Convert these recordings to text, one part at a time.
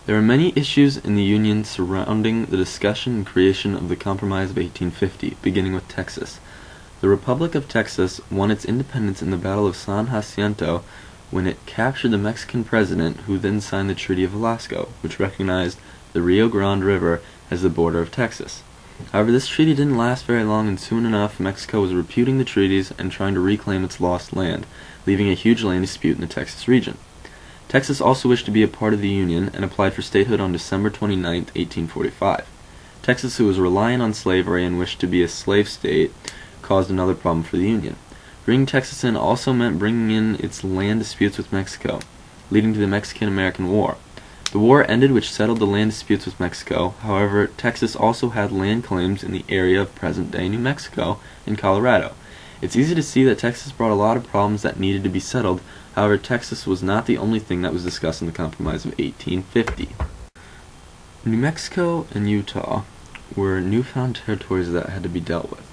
There were many issues in the Union surrounding the discussion and creation of the Compromise of 1850, beginning with Texas. The Republic of Texas won its independence in the Battle of San Jacinto when it captured the Mexican president, who then signed the Treaty of Velasco, which recognized the Rio Grande River as the border of Texas. However, this treaty didn't last very long, and soon enough Mexico was repudiating the treaties and trying to reclaim its lost land, leaving a huge land dispute in the Texas region. Texas also wished to be a part of the Union and applied for statehood on December 29, 1845. Texas, who was reliant on slavery and wished to be a slave state, caused another problem for the Union. Bringing Texas in also meant bringing in its land disputes with Mexico, leading to the Mexican-American War. The war ended, which settled the land disputes with Mexico. However, Texas also had land claims in the area of present-day New Mexico and Colorado. It's easy to see that Texas brought a lot of problems that needed to be settled. However, Texas was not the only thing that was discussed in the Compromise of 1850. New Mexico and Utah were newfound territories that had to be dealt with.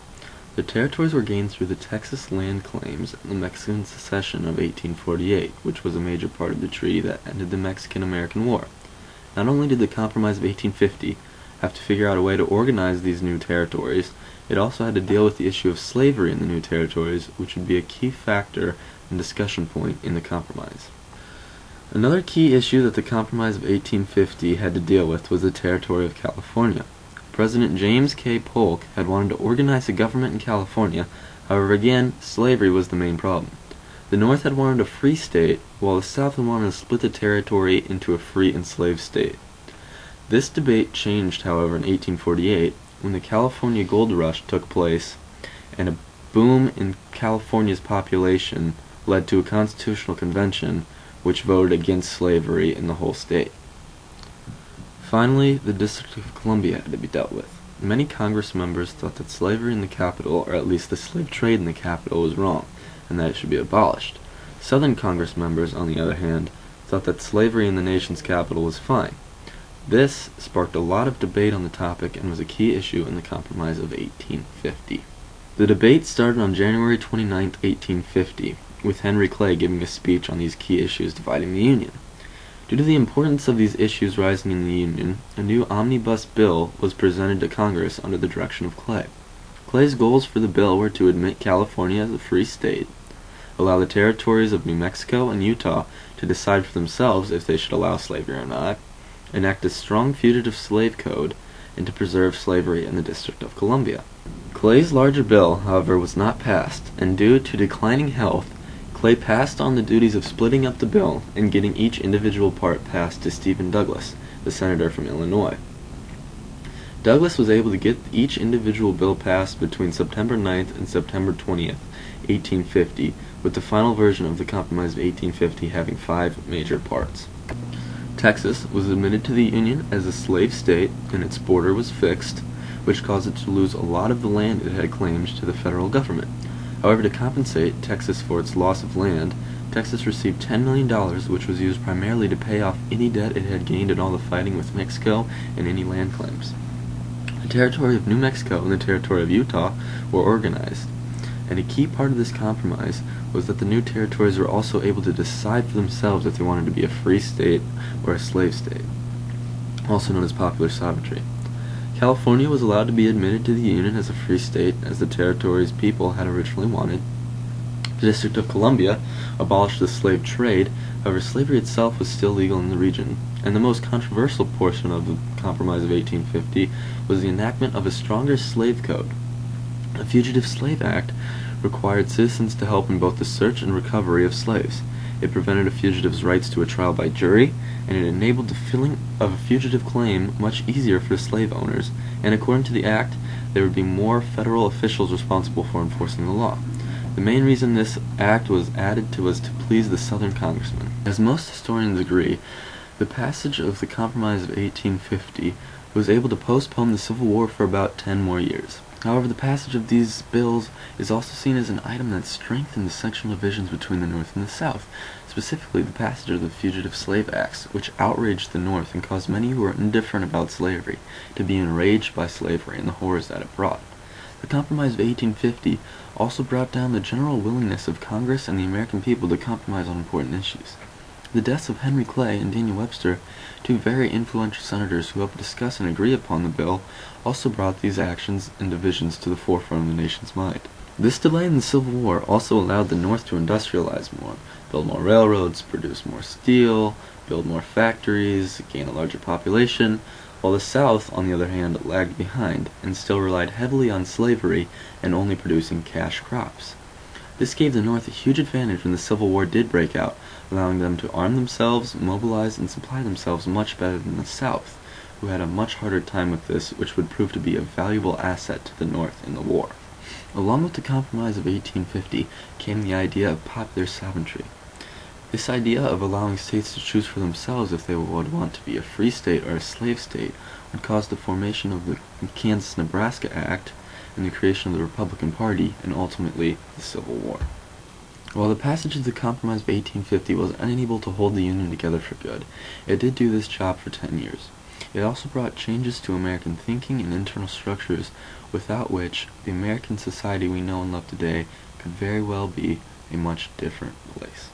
The territories were gained through the Texas land claims and the Mexican Secession of 1848, which was a major part of the treaty that ended the Mexican-American War. Not only did the Compromise of 1850 have to figure out a way to organize these new territories, it also had to deal with the issue of slavery in the new territories, which would be a key factor and discussion point in the Compromise. Another key issue that the Compromise of 1850 had to deal with was the territory of California. President James K. Polk had wanted to organize a government in California. However, again, slavery was the main problem. The North had wanted a free state, while the South had wanted to split the territory into a free and slave state. This debate changed, however, in 1848, when the California Gold Rush took place, and a boom in California's population led to a constitutional convention which voted against slavery in the whole state. Finally, the District of Columbia had to be dealt with. Many Congress members thought that slavery in the capital, or at least the slave trade in the capital, was wrong, and that it should be abolished. Southern Congress members, on the other hand, thought that slavery in the nation's capital was fine. This sparked a lot of debate on the topic and was a key issue in the Compromise of 1850. The debate started on January 29, 1850, with Henry Clay giving a speech on these key issues dividing the Union. Due to the importance of these issues rising in the Union, a new omnibus bill was presented to Congress under the direction of Clay. Clay's goals for the bill were to admit California as a free state, allow the territories of New Mexico and Utah to decide for themselves if they should allow slavery or not, enact a strong fugitive slave code, and to preserve slavery in the District of Columbia. Clay's larger bill, however, was not passed, and due to declining health, Clay passed on the duties of splitting up the bill and getting each individual part passed to Stephen Douglas, the senator from Illinois. Douglas was able to get each individual bill passed between September 9th and September 20th, 1850, with the final version of the Compromise of 1850 having 5 major parts. Texas was admitted to the Union as a slave state, and its border was fixed, which caused it to lose a lot of the land it had claimed to the federal government. However, to compensate Texas for its loss of land, Texas received $10 million, which was used primarily to pay off any debt it had gained in all the fighting with Mexico and any land claims. The territory of New Mexico and the territory of Utah were organized, and a key part of this compromise was that the new territories were also able to decide for themselves if they wanted to be a free state or a slave state, also known as popular sovereignty. California was allowed to be admitted to the Union as a free state, as the territory's people had originally wanted. The District of Columbia abolished the slave trade. However, slavery itself was still legal in the region, and the most controversial portion of the Compromise of 1850 was the enactment of a stronger slave code. The Fugitive Slave Act required citizens to help in both the search and recovery of slaves. It prevented a fugitive's rights to a trial by jury, and it enabled the filing of a fugitive claim much easier for slave owners, and according to the act, there would be more federal officials responsible for enforcing the law. The main reason this act was added to was to please the Southern congressmen. As most historians agree, the passage of the Compromise of 1850 was able to postpone the Civil War for about 10 more years. However, the passage of these bills is also seen as an item that strengthened the sectional divisions between the North and the South, specifically the passage of the Fugitive Slave Acts, which outraged the North and caused many who were indifferent about slavery to be enraged by slavery and the horrors that it brought. The Compromise of 1850 also brought down the general willingness of Congress and the American people to compromise on important issues. The deaths of Henry Clay and Daniel Webster, two very influential senators who helped discuss and agree upon the bill, also brought these actions and divisions to the forefront of the nation's mind. This delay in the Civil War also allowed the North to industrialize more, build more railroads, produce more steel, build more factories, gain a larger population, while the South, on the other hand, lagged behind and still relied heavily on slavery and only producing cash crops. This gave the North a huge advantage when the Civil War did break out, allowing them to arm themselves, mobilize, and supply themselves much better than the South, who had a much harder time with this, which would prove to be a valuable asset to the North in the war. Along with the Compromise of 1850 came the idea of popular sovereignty. This idea of allowing states to choose for themselves if they would want to be a free state or a slave state would cause the formation of the Kansas-Nebraska Act and the creation of the Republican Party, and ultimately the Civil War. While the passage of the Compromise of 1850 was unable to hold the Union together for good, it did do this job for 10 years. It also brought changes to American thinking and internal structures, without which the American society we know and love today could very well be a much different place.